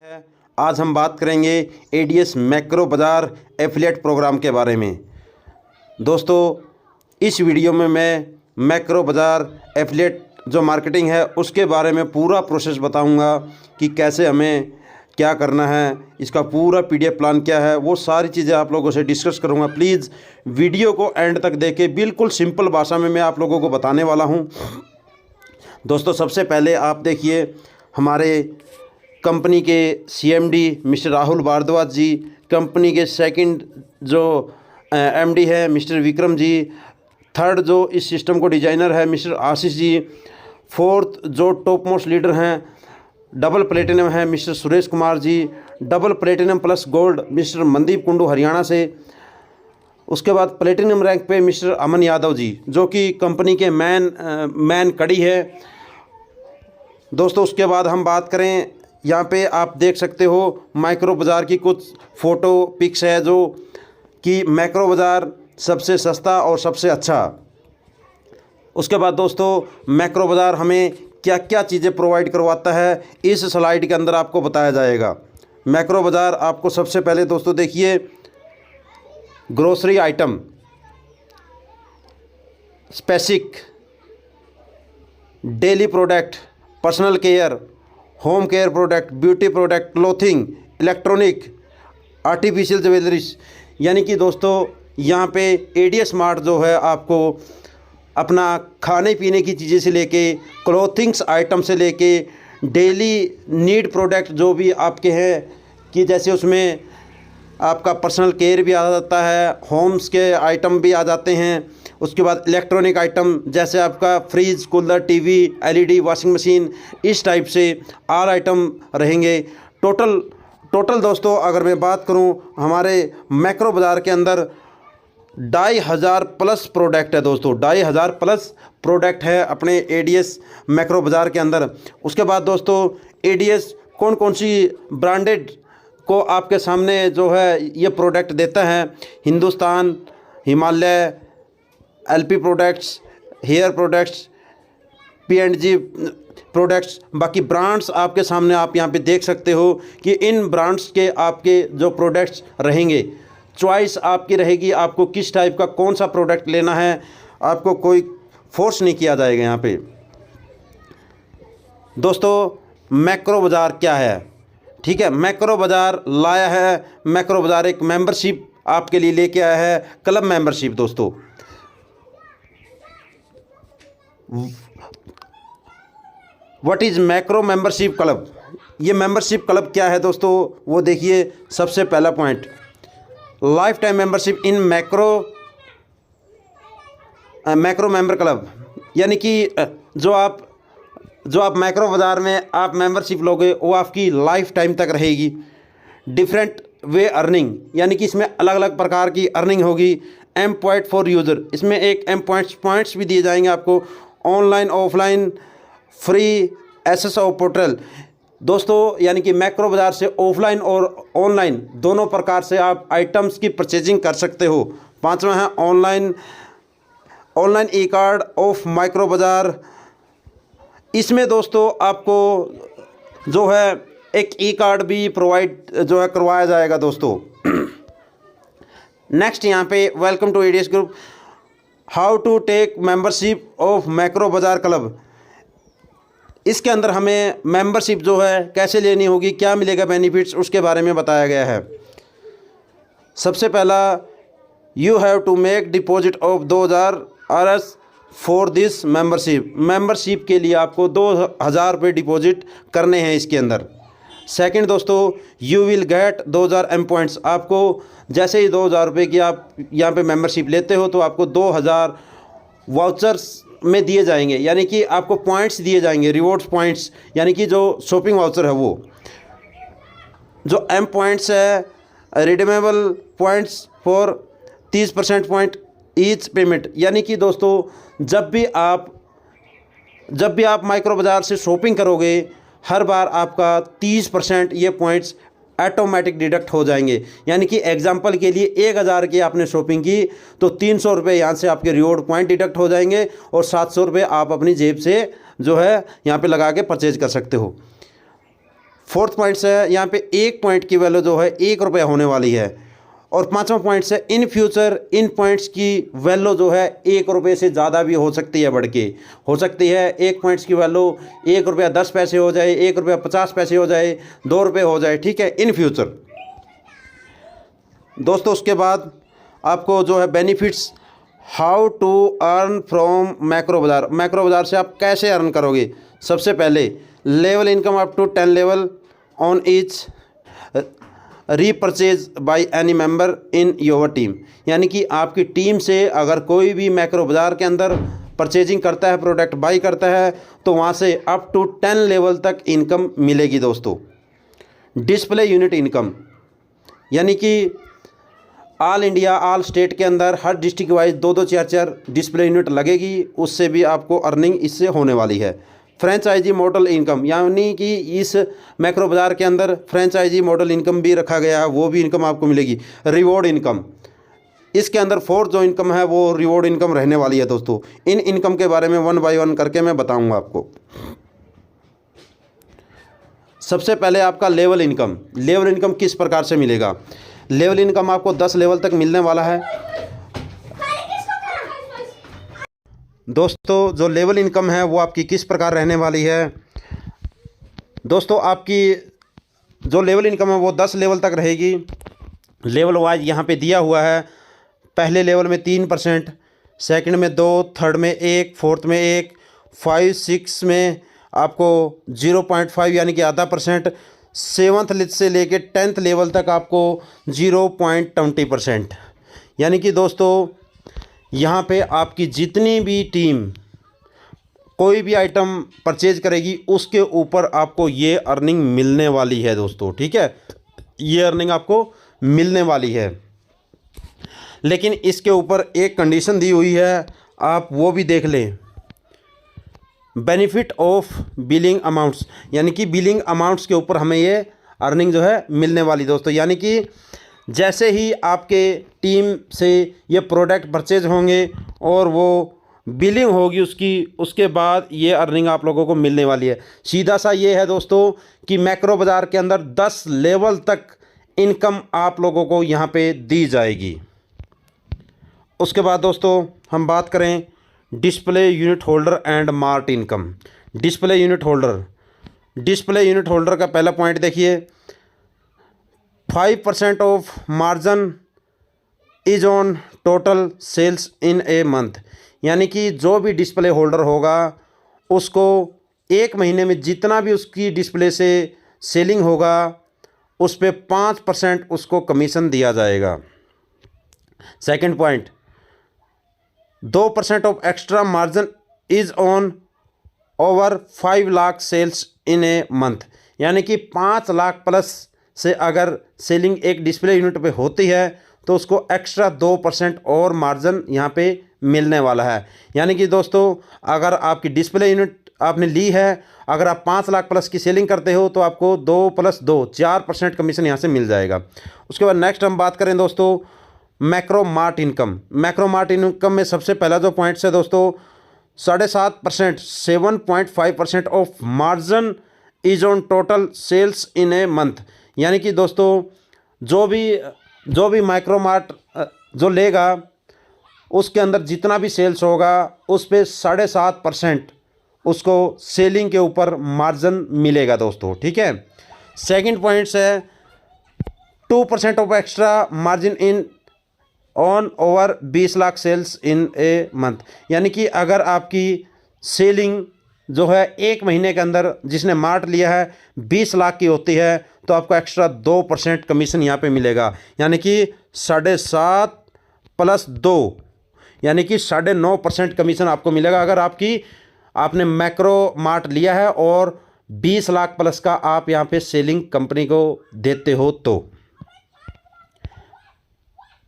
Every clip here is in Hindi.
है। आज हम बात करेंगे एडीएस मैक्रो बाज़ार एफिलिएट प्रोग्राम के बारे में। दोस्तों, इस वीडियो में मैं मैक्रो बाज़ार एफिलिएट जो मार्केटिंग है उसके बारे में पूरा प्रोसेस बताऊंगा कि कैसे हमें क्या करना है, इसका पूरा पीडीएफ प्लान क्या है, वो सारी चीज़ें आप लोगों से डिस्कस करूंगा। प्लीज़ वीडियो को एंड तक देखें, बिल्कुल सिंपल भाषा में मैं आप लोगों को बताने वाला हूं। दोस्तों, सबसे पहले आप देखिए हमारे कंपनी के CMD mister Rahul Bhardwaj ji, company के सेकंड जो एमडी है मिस्टर विक्रम जी, थर्ड जो इस सिस्टम को डिज़ाइनर है मिस्टर आशीष जी, फोर्थ जो टॉप मोस्ट लीडर हैं डबल प्लेटिनम है mister Suresh Kumar ji, double platinum plus gold mister Mandeep Kundu Haryana से। उसके बाद प्लेटिनम रैंक पे मिस्टर अमन यादव जी, जो कि कंपनी के मैन कड़ी है। दोस्तों, उसके बाद हम बात करें, यहाँ पे आप देख सकते हो माइक्रो बाज़ार की कुछ फ़ोटो पिक्स है जो कि मैक्रो बाज़ार सबसे सस्ता और सबसे अच्छा। उसके बाद दोस्तों, मैक्रो बाज़ार हमें क्या क्या चीज़ें प्रोवाइड करवाता है इस स्लाइड के अंदर आपको बताया जाएगा। मैक्रो बाज़ार आपको सबसे पहले दोस्तों देखिए, ग्रोसरी आइटम, स्पेसिक, daily product, personal care, home care product, beauty product, clothing, electronic, artificial jewelleries. यानी कि दोस्तों यहाँ पे एडीएस मार्ट जो है आपको अपना खाने पीने की चीज़ें से लेके क्लोथिंग्स आइटम से लेके डेली नीड प्रोडक्ट जो भी आपके हैं कि जैसे उसमें आपका पर्सनल केयर भी आ जाता है, होम्स के आइटम भी आ जाते हैं। उसके बाद इलेक्ट्रॉनिक आइटम जैसे आपका fridge, cooler, TV, LED, washing machine, इस टाइप से ऑल आइटम रहेंगे। टोटल दोस्तों अगर मैं बात करूं, हमारे मैक्रो बाज़ार के अंदर 2500 प्लस प्रोडक्ट है दोस्तों, 2500 प्लस प्रोडक्ट है अपने एडीएस मैक्रो बाज़ार के अंदर। उसके बाद दोस्तों एडीएस कौन कौन सी ब्रांडेड को आपके सामने जो है ये प्रोडक्ट देता है, Hindustan, Himalaya, LP products, hair products, P and G products, बाकी ब्रांड्स आपके सामने आप यहाँ पे देख सकते हो कि इन ब्रांड्स के आपके जो प्रोडक्ट्स रहेंगे, चॉइस आपकी रहेगी, आपको किस टाइप का कौन सा प्रोडक्ट लेना है, आपको कोई फोर्स नहीं किया जाएगा यहाँ पे। दोस्तों, मैक्रो बाज़ार क्या है? ठीक है, मैक्रो बाज़ार लाया है, मैक्रो बाज़ार एक मेंबरशिप आपके लिए लेके आया है, क्लब मेंबरशिप। दोस्तों, what is macro membership club? ये मेंबरशिप क्लब क्या है दोस्तों, वो देखिए। सबसे पहला point, life time membership in macro member club. यानी कि जो आप मैक्रो बाज़ार में आप मेंबरशिप लोगे वो आपकी लाइफ टाइम तक रहेगी। डिफरेंट वे अर्निंग, यानी कि इसमें अलग अलग प्रकार की अर्निंग होगी। एम पॉइंट फॉर यूज़र, इसमें एक एम पॉइंट्स भी दिए जाएंगे आपको। Online offline free access of portal. दोस्तों, यानी कि मैक्रो बाज़ार से ऑफलाइन और ऑनलाइन दोनों प्रकार से आप आइटम्स की परचेजिंग कर सकते हो। पांचवा है online E card of Macro बाज़ार। इसमें दोस्तों आपको जो है एक ई कार्ड भी प्रोवाइड जो है करवाया जाएगा दोस्तों। नेक्स्ट यहाँ पे, welcome to ADS group, how to take membership of Macro Bazaar Club. इसके अंदर हमें मेंबरशिप जो है कैसे लेनी होगी, क्या मिलेगा बेनिफिट्स, उसके बारे में बताया गया है। सबसे पहला, you have to make deposit of 2000 RS for this membership के लिए आपको 2000 रुपये डिपॉजिट करने हैं इसके अंदर। सेकंड दोस्तों, you will get 2000 M points. आपको जैसे ही 2000 रुपये की आप यहाँ पे मेंबरशिप लेते हो तो आपको 2000 वाउचर्स में दिए जाएंगे, यानी कि आपको पॉइंट्स दिए जाएंगे, रिवॉर्ड्स पॉइंट्स, यानी कि जो शॉपिंग वाउचर है वो। जो एम पॉइंट्स है, redeemable points for 30% point each payment. यानी कि दोस्तों जब भी आप माइक्रो बाज़ार से शॉपिंग करोगे, हर बार आपका 30% ये पॉइंट्स ऑटोमेटिक डिडक्ट हो जाएंगे। यानी कि एग्जांपल के लिए 1000 की आपने शॉपिंग की तो 300 रुपये यहाँ से आपके रिवॉर्ड पॉइंट डिडक्ट हो जाएंगे और 700 रुपये आप अपनी जेब से जो है यहाँ पे लगा के परचेज कर सकते हो। फोर्थ पॉइंट्स है यहाँ पे 1 पॉइंट की वैल्यू जो है 1 रुपया होने वाली है। और पांचवा पॉइंट्स है इन फ्यूचर इन पॉइंट्स की वैल्यू जो है 1 रुपये से ज़्यादा भी हो सकती है, बढ़ के हो सकती है। 1 पॉइंट्स की वैल्यू 1 रुपया 10 पैसे हो जाए, 1 रुपया 50 पैसे हो जाए, 2 रुपये हो जाए, ठीक है, इन फ्यूचर दोस्तों। उसके बाद आपको जो है benefits, how to earn from Macro Bazaar. Macro Bazaar से आप कैसे अर्न करोगे? सबसे पहले level income up to 10 level on each repurchase by any member in your team. यानी कि आपकी टीम से अगर कोई भी मैक्रो बाज़ार के अंदर परचेजिंग करता है, प्रोडक्ट बाई करता है, तो वहाँ से अप टू 10 लेवल तक इनकम मिलेगी दोस्तों। डिस्प्ले यूनिट इनकम, यानी कि ऑल इंडिया ऑल स्टेट के अंदर हर डिस्ट्रिक्ट वाइज 2-2 4-4 डिस्प्ले यूनिट लगेगी, उससे भी आपको अर्निंग इससे होने वाली है। फ्रेंचाइजी मॉडल इनकम, यानी कि इस मैक्रो बाज़ार के अंदर फ्रेंचाइजी मॉडल इनकम भी रखा गया है, वो भी इनकम आपको मिलेगी। रिवॉर्ड इनकम, इसके अंदर फोर्थ जो इनकम है वो रिवॉर्ड इनकम रहने वाली है दोस्तों। इन इनकम के बारे में 1 बाय 1 करके मैं बताऊंगा आपको। सबसे पहले आपका लेवल इनकम। लेवल इनकम किस प्रकार से मिलेगा? लेवल इनकम आपको 10 लेवल तक मिलने वाला है दोस्तों। जो लेवल इनकम है वो आपकी किस प्रकार रहने वाली है दोस्तों? आपकी जो लेवल इनकम है वो 10 लेवल तक रहेगी। लेवल वाइज यहाँ पे दिया हुआ है। पहले लेवल में 3%, सेकंड में 2, थर्ड में 1, फोर्थ में 1, 5, 6 में आपको 0.5 यानी कि आधा %, 7th से लेके 10th लेवल तक आपको 0.20%। यानी कि दोस्तों यहाँ पे आपकी जितनी भी टीम कोई भी आइटम परचेज करेगी उसके ऊपर आपको ये अर्निंग मिलने वाली है दोस्तों, ठीक है, ये अर्निंग आपको मिलने वाली है। लेकिन इसके ऊपर एक कंडीशन दी हुई है, आप वो भी देख लें। बेनिफिट ऑफ बिलिंग अमाउंट्स, यानी कि बिलिंग अमाउंट्स के ऊपर हमें ये अर्निंग जो है मिलने वाली दोस्तों। यानी कि जैसे ही आपके टीम से ये प्रोडक्ट परचेज होंगे और वो बिलिंग होगी उसकी, उसके बाद ये अर्निंग आप लोगों को मिलने वाली है। सीधा सा ये है दोस्तों कि मैक्रो बाज़ार के अंदर 10 लेवल तक इनकम आप लोगों को यहाँ पे दी जाएगी। उसके बाद दोस्तों हम बात करें display unit holder and mart income. Display unit holder, display unit holder का पहला पॉइंट देखिए, 5% of margin is on total sales in a month. यानी कि जो भी डिस्प्ले होल्डर होगा उसको एक महीने में जितना भी उसकी डिस्प्ले से सेलिंग होगा उस पर 5% उसको कमीशन दिया जाएगा। Second point, 2% of extra margin is on over 5 lakh sales in a month. यानी कि 5 लाख प्लस से अगर सेलिंग एक डिस्प्ले यूनिट पे होती है तो उसको एक्स्ट्रा 2% और मार्जिन यहाँ पे मिलने वाला है। यानी कि दोस्तों अगर आपकी डिस्प्ले यूनिट आपने ली है, अगर आप 5 लाख प्लस की सेलिंग करते हो तो आपको 2 + 2 4% कमीशन यहाँ से मिल जाएगा। उसके बाद नेक्स्ट हम बात करें दोस्तों Macro Mart income. Macro Mart income में सबसे पहला जो पॉइंट्स है दोस्तों 7.5%, 7.5% of margin is on total sales in a month. यानी कि दोस्तों जो भी माइक्रो मार्ट जो लेगा उसके अंदर जितना भी सेल्स होगा उस पे 7.5% उसको सेलिंग के ऊपर मार्जिन मिलेगा दोस्तों, ठीक है। सेकंड पॉइंट्स है 2% of extra margin in on over 20 lakh sales in a month. यानी कि अगर आपकी सेलिंग जो है एक महीने के अंदर जिसने मार्ट लिया है 20 लाख की होती है तो आपको एक्स्ट्रा 2% कमीशन यहाँ पे मिलेगा। यानी कि 7.5 + 2 यानी कि 9.5% कमीशन आपको मिलेगा अगर आपने मैक्रो मार्ट लिया है और 20 लाख प्लस का आप यहाँ पे सेलिंग कंपनी को देते हो तो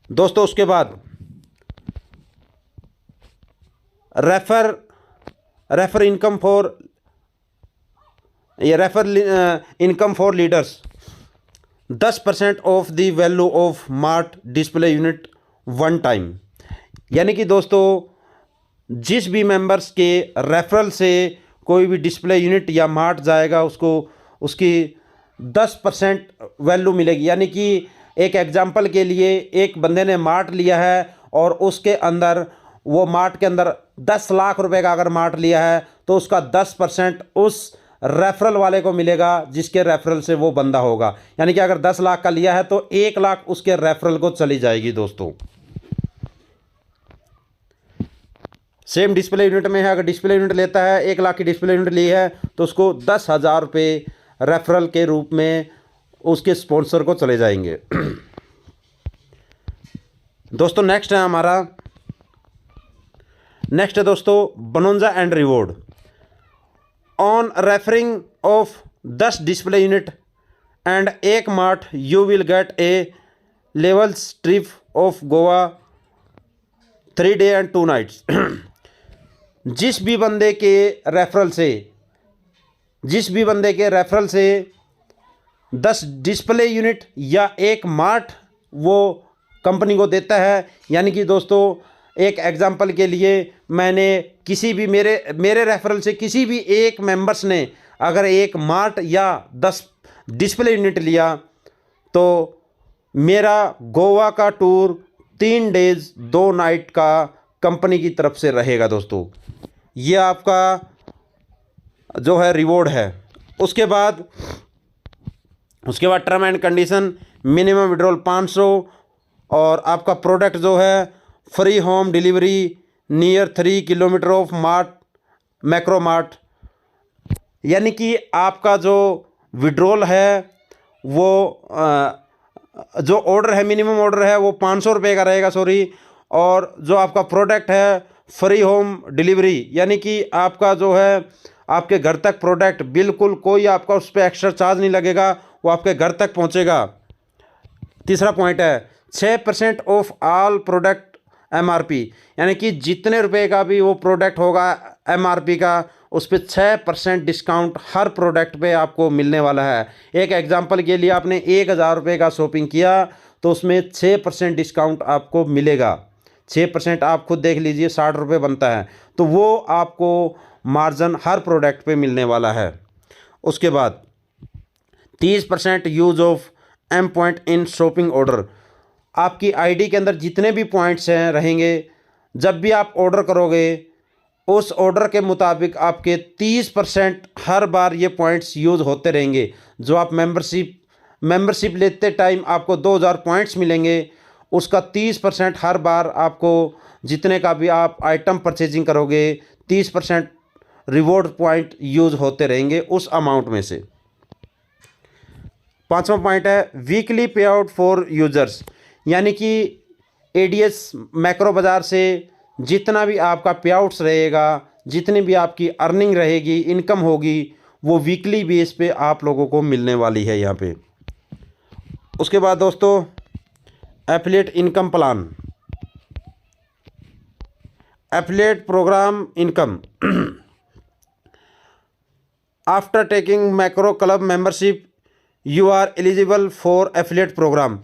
दोस्तों। उसके बाद refer income for leaders, 10% of the value of mart display unit one time. यानी कि दोस्तों जिस भी मेंबर्स के रेफरल से कोई भी डिस्प्ले यूनिट या मार्ट जाएगा उसको उसकी 10% वैल्यू मिलेगी। यानी कि एक एग्जांपल के लिए एक बंदे ने मार्ट लिया है और उसके अंदर वो मार्ट के अंदर 10 लाख रुपए का अगर मार्ट लिया है तो उसका 10% उस रेफरल वाले को मिलेगा जिसके रेफरल से वो बंदा होगा। यानी कि अगर 10 लाख का लिया है तो 1 लाख उसके रेफरल को चली जाएगी दोस्तों। सेम डिस्प्ले यूनिट में है, अगर डिस्प्ले यूनिट लेता है 1 लाख की डिस्प्ले यूनिट ली है तो उसको 10,000 रुपये रेफरल के रूप में उसके स्पॉन्सर को चले जाएंगे। दोस्तों नेक्स्ट है दोस्तों bonanza and reward. On referring of 10 display unit and 1 mart you will get a levels trip of Goa 3 day and 2 nights. जिस भी बंदे के रेफरल से 10 डिस्प्ले यूनिट या 1 मार्ट वो कंपनी को देता है। यानी कि दोस्तों एक एग्जांपल के लिए मैंने किसी भी मेरे रेफरल से किसी भी एक मेंबर्स ने अगर 1 मार्ट या 10 डिस्प्ले यूनिट लिया तो मेरा गोवा का टूर 3 डेज 2 नाइट का कंपनी की तरफ से रहेगा दोस्तों। ये आपका जो है रिवॉर्ड है। उसके बाद term and condition, minimum withdrawal 500 और आपका प्रोडक्ट जो है free home delivery near 3 kilometre of mart macro mart. यानी कि आपका जो विड्रॉल है वो जो ऑर्डर है मिनिमम ऑर्डर है वो 500 रुपये का रहेगा और जो आपका प्रोडक्ट है फ्री होम डिलीवरी, यानी कि आपका जो है आपके घर तक प्रोडक्ट बिल्कुल कोई आपका उस पर एक्स्ट्रा चार्ज नहीं लगेगा, वो आपके घर तक पहुंचेगा। तीसरा पॉइंट है 6% ऑफ ऑल प्रोडक्ट MRP, यानी कि जितने रुपए का भी वो प्रोडक्ट होगा MRP का उस पर 6% डिस्काउंट हर प्रोडक्ट पे आपको मिलने वाला है। एक एग्जांपल के लिए आपने 1,000 रुपये का शॉपिंग किया तो उसमें 6% डिस्काउंट आपको मिलेगा। 6% आप खुद देख लीजिए 60 रुपये बनता है, तो वो आपको मार्जिन हर प्रोडक्ट पे मिलने वाला है। उसके बाद 30% use of M point in shopping order. आपकी आईडी के अंदर जितने भी पॉइंट्स हैं रहेंगे, जब भी आप ऑर्डर करोगे उस ऑर्डर के मुताबिक आपके 30% हर बार ये पॉइंट्स यूज़ होते रहेंगे। जो आप मेंबरशिप लेते टाइम आपको 2,000 पॉइंट्स मिलेंगे, उसका 30% हर बार आपको जितने का भी आप आइटम परचेजिंग करोगे 30% रिवॉर्ड पॉइंट यूज़ होते रहेंगे उस अमाउंट में से। 5वां पॉइंट है वीकली पे आउट फॉर यूजर्स, यानी कि ADS मैक्रो बाज़ार से जितना भी आपका पे आउट्स रहेगा, जितनी भी आपकी अर्निंग रहेगी, इनकम होगी, वो वीकली बेस पे आप लोगों को मिलने वाली है यहाँ पे। उसके बाद दोस्तों affiliate income plan, affiliate program income. After taking Macro Club membership you are eligible for affiliate program.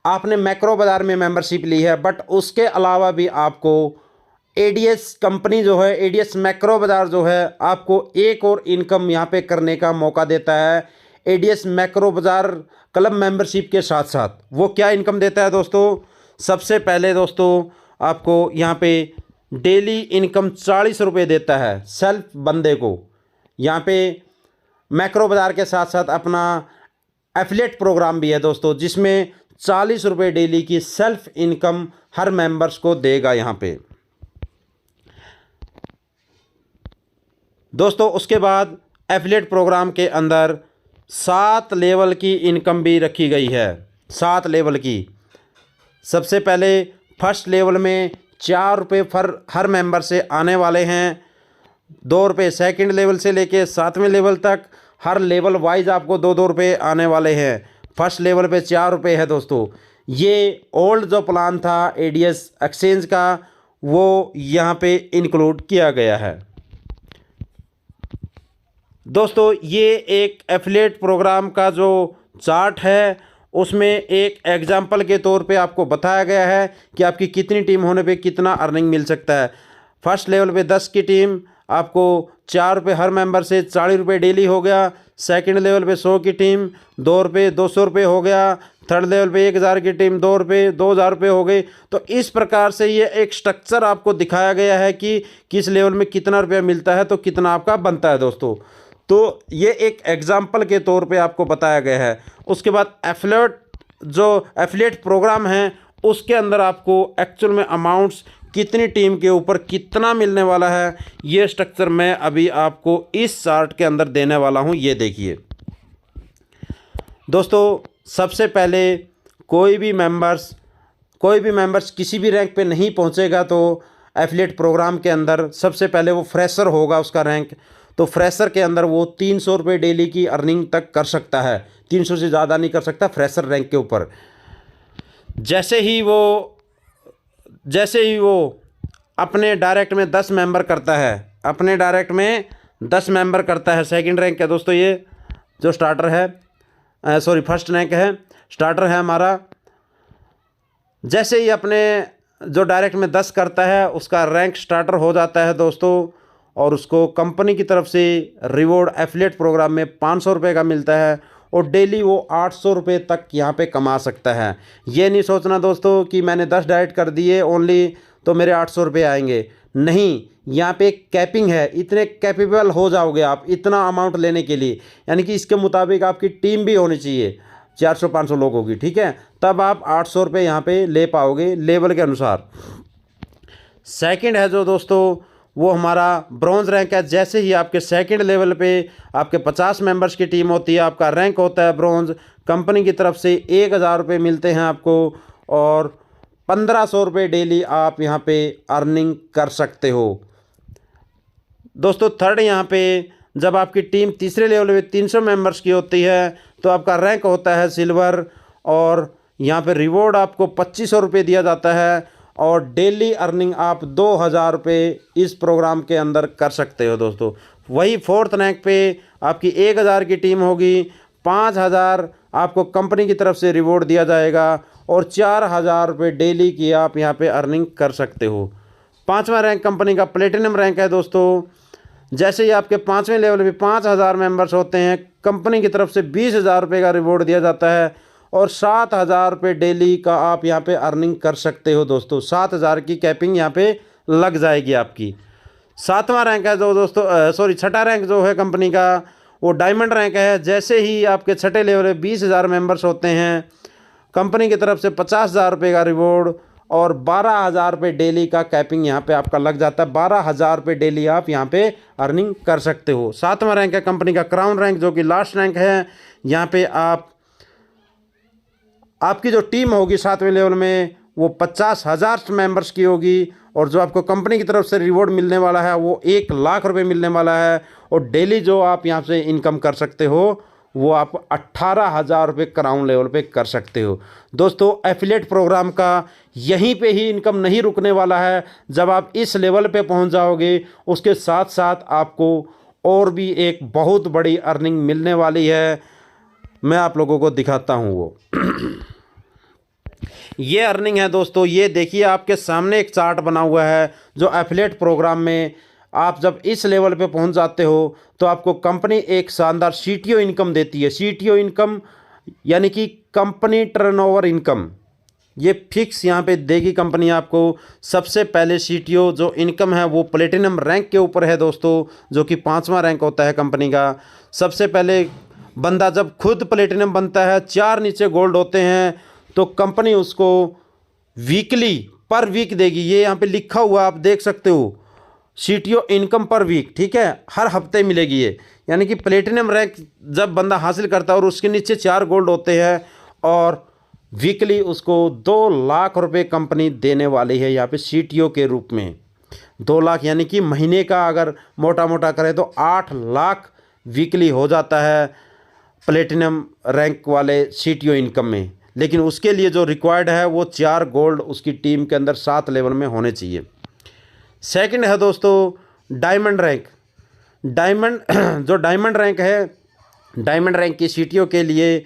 आपने मैक्रो बाज़ार में मेंबरशिप ली है बट उसके अलावा भी आपको ADS कंपनी जो है ADS मैक्रो बाज़ार जो है आपको एक और इनकम यहाँ पे करने का मौका देता है। ADS macro Bazaar club membership के साथ साथ वो क्या इनकम देता है दोस्तों? सबसे पहले दोस्तों आपको यहाँ पे डेली इनकम 40 रुपये देता है सेल्फ बंदे को। यहाँ पे मैक्रो बाज़ार के साथ साथ अपना एफिलिएट प्रोग्राम भी है दोस्तों, जिसमें 40 रुपये डेली की सेल्फ इनकम हर मेंबर्स को देगा यहाँ पे दोस्तों। उसके बाद एफिलिएट प्रोग्राम के अंदर 7 लेवल की इनकम भी रखी गई है, 7 लेवल की। सबसे पहले फर्स्ट लेवल में 4 रुपये हर मेंबर से आने वाले हैं, 2 रुपये सेकेंड लेवल से लेके 7वें लेवल तक हर लेवल वाइज आपको 2-2 रुपये आने वाले हैं। फर्स्ट लेवल पे 4 रुपये है दोस्तों। ये ओल्ड जो प्लान था ADS एक्सचेंज का वो यहाँ पे इंक्लूड किया गया है दोस्तों। ये एक एफिलिएट प्रोग्राम का जो चार्ट है उसमें एक एग्जाम्पल के तौर पे आपको बताया गया है कि आपकी कितनी टीम होने पे कितना अर्निंग मिल सकता है। फर्स्ट लेवल पे 10 की टीम आपको 4 रुपये हर मेंबर से 40 रुपये डेली हो गया। सेकंड लेवल पे 100 की टीम 2 रुपये 200 रुपये हो गया। थर्ड लेवल पे 1000 की टीम 2 रुपये 2000 रुपये हो गई। तो इस प्रकार से ये एक स्ट्रक्चर आपको दिखाया गया है कि किस लेवल में कितना रुपया मिलता है तो कितना आपका बनता है दोस्तों। तो ये एक एग्जाम्पल के तौर पे आपको बताया गया है। उसके बाद एफिलिएट प्रोग्राम है उसके अंदर आपको एक्चुअल में अमाउंट्स कितनी टीम के ऊपर कितना मिलने वाला है, ये स्ट्रक्चर मैं अभी आपको इस चार्ट के अंदर देने वाला हूँ। ये देखिए दोस्तों, सबसे पहले कोई भी मेंबर्स किसी भी रैंक पे नहीं पहुँचेगा तो एफिलिएट प्रोग्राम के अंदर सबसे पहले वो फ्रेशर होगा उसका रैंक। तो फ्रेशर के अंदर वो 300 रुपये डेली की अर्निंग तक कर सकता है, 300 से ज़्यादा नहीं कर सकता फ्रेशर रैंक के ऊपर। जैसे ही वो अपने डायरेक्ट में 10 मेंबर करता है, सेकंड रैंक है दोस्तों, ये जो स्टार्टर है फर्स्ट रैंक है, स्टार्टर है हमारा। जैसे ही अपने जो डायरेक्ट में 10 करता है उसका रैंक स्टार्टर हो जाता है दोस्तों, और उसको कंपनी की तरफ से रिवॉर्ड एफिलिएट प्रोग्राम में 500 रुपये का मिलता है और डेली वो 800 रुपये तक यहाँ पे कमा सकता है। ये नहीं सोचना दोस्तों कि मैंने 10 डायरेक्ट कर दिए ओनली तो मेरे 800 रुपये आएंगे, नहीं, यहाँ पे एक कैपिंग है, इतने कैपेबल हो जाओगे आप इतना अमाउंट लेने के लिए, यानी कि इसके मुताबिक आपकी टीम भी होनी चाहिए 400-500 लोगों की, ठीक है, तब आप 800 रुपये यहाँ पे ले पाओगे लेवल के अनुसार। सेकंड है जो दोस्तों वो हमारा ब्रॉन्ज रैंक है। जैसे ही आपके सेकंड लेवल पे आपके 50 मेंबर्स की टीम होती है, आपका रैंक होता है ब्रॉन्ज, कंपनी की तरफ से 1000 रुपये मिलते हैं आपको और 1500 रुपये डेली आप यहाँ पे अर्निंग कर सकते हो दोस्तों। थर्ड यहाँ पे जब आपकी टीम तीसरे लेवल पे 300 मेंबर्स की होती है तो आपका रैंक होता है सिल्वर और यहाँ पे रिवॉर्ड आपको 2500 रुपये दिया जाता है और डेली अर्निंग आप 2000 रुपये इस प्रोग्राम के अंदर कर सकते हो दोस्तों। वही फोर्थ रैंक पे आपकी 1000 की टीम होगी, 5000 आपको कंपनी की तरफ से रिवॉर्ड दिया जाएगा और 4000 रुपये डेली की आप यहाँ पे अर्निंग कर सकते हो। पाँचवा रैंक कंपनी का प्लेटिनम रैंक है दोस्तों। जैसे ही आपके 5वें लेवल पे 5000 मेंबर्स होते हैं, कंपनी की तरफ से 20,000 रुपये का रिवॉर्ड दिया जाता है और 7000 रुपये डेली का आप यहाँ पे अर्निंग कर सकते हो दोस्तों। 7000 की कैपिंग यहाँ पे लग जाएगी आपकी। सातवां रैंक है जो दोस्तों छठा रैंक जो है कंपनी का वो डायमंड रैंक है। जैसे ही आपके छठे लेवल पे 20,000 मेंबर्स होते हैं, कंपनी की तरफ से 50,000 रुपये का रिवॉर्ड और 12,000 रुपये डेली का कैपिंग यहाँ पे आपका लग जाता है। 12,000 रुपये डेली आप यहाँ पे अर्निंग कर सकते हो। सातवां रैंक है कंपनी का क्राउन रैंक जो कि लास्ट रैंक है। यहाँ पे आपकी जो टीम होगी 7वें लेवल में वो 50,000 मेंबर्स की होगी और जो आपको कंपनी की तरफ से रिवॉर्ड मिलने वाला है वो 1,00,000 रुपये मिलने वाला है और डेली जो आप यहाँ से इनकम कर सकते हो वो आप 18,000 रुपये क्राउन लेवल पे कर सकते हो दोस्तों। एफिलिएट प्रोग्राम का यहीं पे ही इनकम नहीं रुकने वाला है। जब आप इस लेवल पे पहुंच जाओगे उसके साथ साथ आपको और भी एक बहुत बड़ी अर्निंग मिलने वाली है। मैं आप लोगों को दिखाता हूं वो ये अर्निंग है दोस्तों। ये देखिए आपके सामने एक चार्ट बना हुआ है जो एफिलिएट प्रोग्राम में आप जब इस लेवल पे पहुंच जाते हो तो आपको कंपनी एक शानदार सीटीओ इनकम देती है। सीटीओ इनकम यानी कि कंपनी टर्नओवर इनकम, ये फिक्स यहाँ पे देगी कंपनी आपको। सबसे पहले सीटीओ जो इनकम है वो प्लेटिनम रैंक के ऊपर है दोस्तों, जो कि 5वां रैंक होता है कंपनी का। सबसे पहले बंदा जब खुद प्लेटिनम बनता है, 4 नीचे गोल्ड होते हैं, तो कंपनी उसको वीकली पर वीक देगी। ये यहाँ पे लिखा हुआ आप देख सकते हो, सीटीओ इनकम पर वीक, ठीक है, हर हफ्ते मिलेगी ये। यानी कि प्लेटिनम रैंक जब बंदा हासिल करता है और उसके नीचे 4 गोल्ड होते हैं और वीकली उसको 2 लाख रुपए कंपनी देने वाली है यहाँ पे सीटीओ के रूप में। 2 लाख यानी कि महीने का अगर मोटा मोटा करें तो 8 लाख वीकली हो जाता है प्लेटिनम रैंक वाले सीटीओ इनकम में। लेकिन उसके लिए जो रिक्वायर्ड है वो 4 गोल्ड उसकी टीम के अंदर 7 लेवल में होने चाहिए। सेकंड है दोस्तों डायमंड रैंक। जो डायमंड रैंक है, डायमंड रैंक की सीटीओ के लिए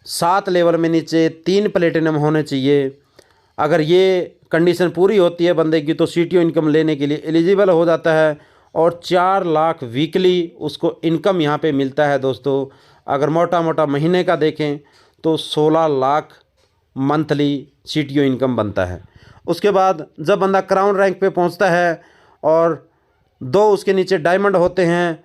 7 लेवल में नीचे 3 प्लेटिनम होने चाहिए। अगर ये कंडीशन पूरी होती है बंदे की तो सीटीओ इनकम लेने के लिए एलिजिबल हो जाता है और 4 लाख वीकली उसको इनकम यहाँ पे मिलता है दोस्तों। अगर मोटा मोटा महीने का देखें तो 16 लाख मंथली CTO इनकम बनता है। उसके बाद जब बंदा क्राउन रैंक पे पहुँचता है और 2 उसके नीचे डायमंड होते हैं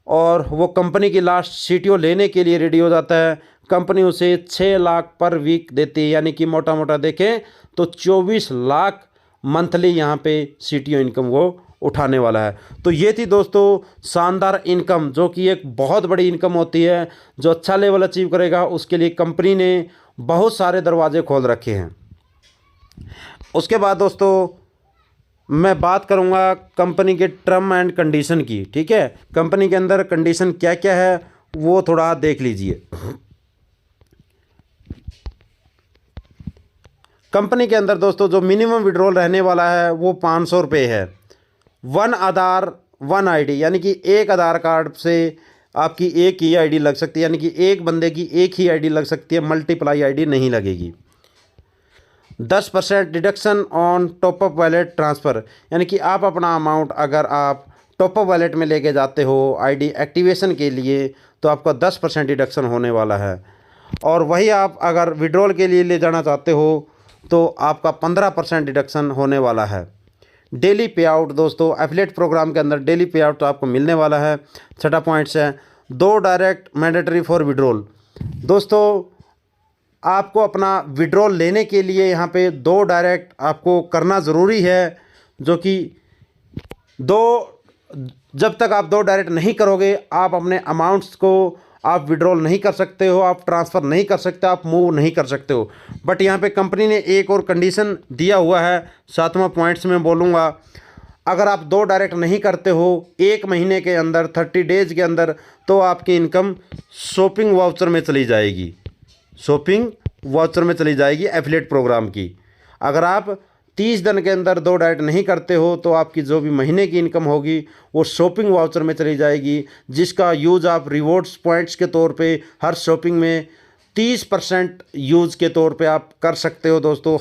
और वो कंपनी की लास्ट CTO लेने के लिए रेडी हो जाता है, कंपनी उसे 6 लाख पर वीक देती है, यानी कि मोटा मोटा देखें तो 24 लाख मंथली यहाँ पे CTO इनकम वो उठाने वाला है। तो ये थी दोस्तों शानदार इनकम, जो कि एक बहुत बड़ी इनकम होती है। जो अच्छा लेवल अचीव करेगा उसके लिए कंपनी ने बहुत सारे दरवाजे खोल रखे हैं। उसके बाद दोस्तों मैं बात करूंगा कंपनी के टर्म एंड कंडीशन की। ठीक है, कंपनी के अंदर कंडीशन क्या क्या है वो थोड़ा देख लीजिए। कंपनी के अंदर दोस्तों जो मिनिमम विड्रॉल रहने वाला है वो 500 रुपये है। 1 आधार 1 ID, यानी कि एक आधार कार्ड से आपकी एक ही ID लग सकती है, यानी कि एक बंदे की एक ही ID लग सकती है, मल्टीप्लाई ID नहीं लगेगी। 10% deduction on top up wallet transfer, यानी कि आप अपना अमाउंट अगर आप टॉपअप वॉलेट में लेके जाते हो ID एक्टिवेशन के लिए तो आपका 10% डिडक्शन होने वाला है। और वही आप अगर विड्रॉल के लिए ले जाना चाहते हो तो आपका 15% डिडक्शन होने वाला है। डेली पे आउट दोस्तों एफिलिएट प्रोग्राम के अंदर डेली पे आउट तो आपको मिलने वाला है। छठा पॉइंट्स है 2 डायरेक्ट मैंडेटरी फॉर विड्रॉल। दोस्तों आपको अपना विड्रॉल लेने के लिए यहाँ पे 2 डायरेक्ट आपको करना ज़रूरी है, जो कि जब तक आप 2 डायरेक्ट नहीं करोगे आप अपने अमाउंट्स को आप विड्रॉल नहीं कर सकते हो, आप ट्रांसफ़र नहीं कर सकते, आप मूव नहीं कर सकते हो। बट यहाँ पे कंपनी ने एक और कंडीशन दिया हुआ है, 7वां पॉइंट्स में बोलूँगा। अगर आप 2 डायरेक्ट नहीं करते हो 1 महीने के अंदर 30 डेज़ के अंदर तो आपकी इनकम शॉपिंग वाउचर में चली जाएगी, शॉपिंग वाउचर में चली जाएगी एफिलिएट प्रोग्राम की। अगर आप 30 दिन के अंदर 2 डायरेक्ट नहीं करते हो तो आपकी जो भी महीने की इनकम होगी वो शॉपिंग वाउचर में चली जाएगी, जिसका यूज़ आप रिवॉर्ड्स पॉइंट्स के तौर पे हर शॉपिंग में 30% यूज़ के तौर पे आप कर सकते हो दोस्तों।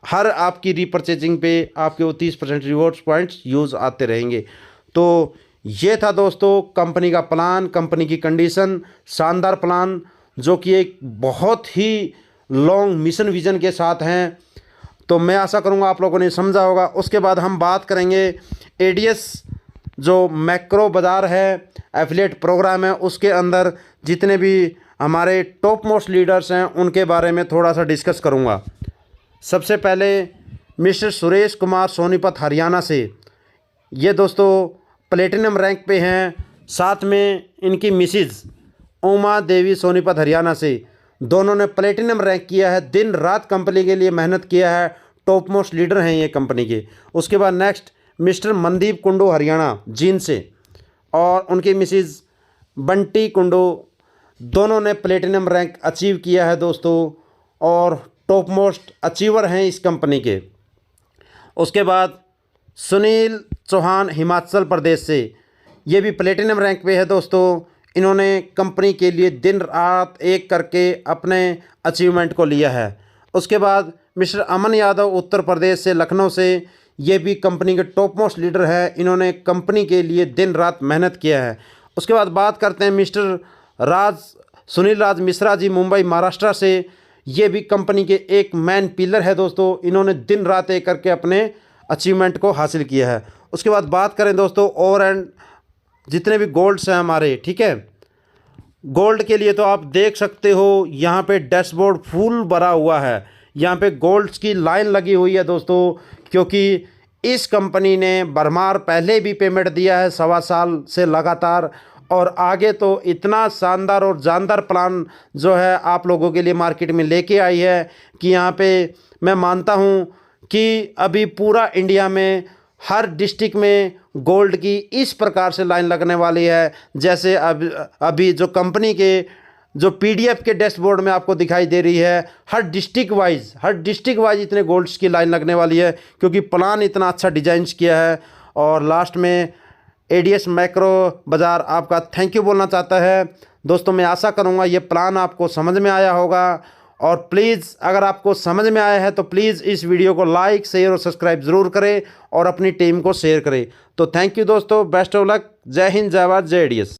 हर आपकी रीपरचेजिंग पे आपके वो 30% रिवॉर्ड्स पॉइंट्स यूज़ आते रहेंगे। तो ये था दोस्तों कंपनी का प्लान, कंपनी की कंडीशन, शानदार प्लान जो कि एक बहुत ही लॉन्ग मिशन विज़न के साथ हैं। तो मैं आशा करूंगा आप लोगों ने समझा होगा। उसके बाद हम बात करेंगे ADS जो मैक्रो बाज़ार है, एफिलिएट प्रोग्राम है, उसके अंदर जितने भी हमारे टॉप मोस्ट लीडर्स हैं उनके बारे में थोड़ा सा डिस्कस करूंगा। सबसे पहले मिस्टर सुरेश कुमार सोनीपत हरियाणा से, ये दोस्तों प्लेटिनम रैंक पे हैं। साथ में इनकी मिसिज़ उमा देवी सोनीपत हरियाणा से, दोनों ने प्लेटिनम रैंक किया है, दिन रात कंपनी के लिए मेहनत किया है, टॉप मोस्ट लीडर हैं ये कंपनी के। उसके बाद नेक्स्ट मिस्टर मनदीप कुंडू हरियाणा जींद से और उनकी मिसिज़ बंटी कुंडू, दोनों ने प्लेटिनम रैंक अचीव किया है दोस्तों और टॉप मोस्ट अचीवर हैं इस कंपनी के। उसके बाद सुनील चौहान हिमाचल प्रदेश से, ये भी प्लेटिनम रैंक पे है दोस्तों। इन्होंने कंपनी के लिए दिन रात एक करके अपने अचीवमेंट को लिया है। उसके बाद मिस्टर अमन यादव उत्तर प्रदेश से लखनऊ से, ये भी कंपनी के टॉप मोस्ट लीडर है, इन्होंने कंपनी के लिए दिन रात मेहनत किया है। उसके बाद बात करते हैं मिस्टर सुनील राज मिश्रा जी मुंबई महाराष्ट्र से, ये भी कंपनी के एक मैन पिलर है दोस्तों, इन्होंने दिन रात एक करके अपने अचीवमेंट को हासिल किया है। उसके बाद बात करें दोस्तों ओवर एंड जितने भी गोल्ड्स हैं हमारे, ठीक है, गोल्ड के लिए तो आप देख सकते हो यहाँ पे डैशबोर्ड फुल भरा हुआ है, यहाँ पे गोल्ड्स की लाइन लगी हुई है दोस्तों, क्योंकि इस कंपनी ने भरमार पहले भी पेमेंट दिया है 1.25 साल से लगातार, और आगे तो इतना शानदार और जानदार प्लान जो है आप लोगों के लिए मार्केट में लेके आई है कि यहाँ पे मैं मानता हूँ कि अभी पूरा इंडिया में हर डिस्ट्रिक्ट में गोल्ड की इस प्रकार से लाइन लगने वाली है, जैसे अभी जो कंपनी के जो PDF के डैशबोर्ड में आपको दिखाई दे रही है। हर डिस्ट्रिक्ट वाइज इतने गोल्ड्स की लाइन लगने वाली है, क्योंकि प्लान इतना अच्छा डिजाइन किया है। और लास्ट में ADS मैक्रो बाज़ार आपका थैंक यू बोलना चाहता है दोस्तों। मैं आशा करूँगा ये प्लान आपको समझ में आया होगा और प्लीज़ अगर आपको समझ में आया है तो प्लीज़ इस वीडियो को लाइक शेयर और सब्सक्राइब ज़रूर करें और अपनी टीम को शेयर करें। तो थैंक यू दोस्तों, बेस्ट ऑफ लक, जय हिंद, जय भारत, जय एडीएस।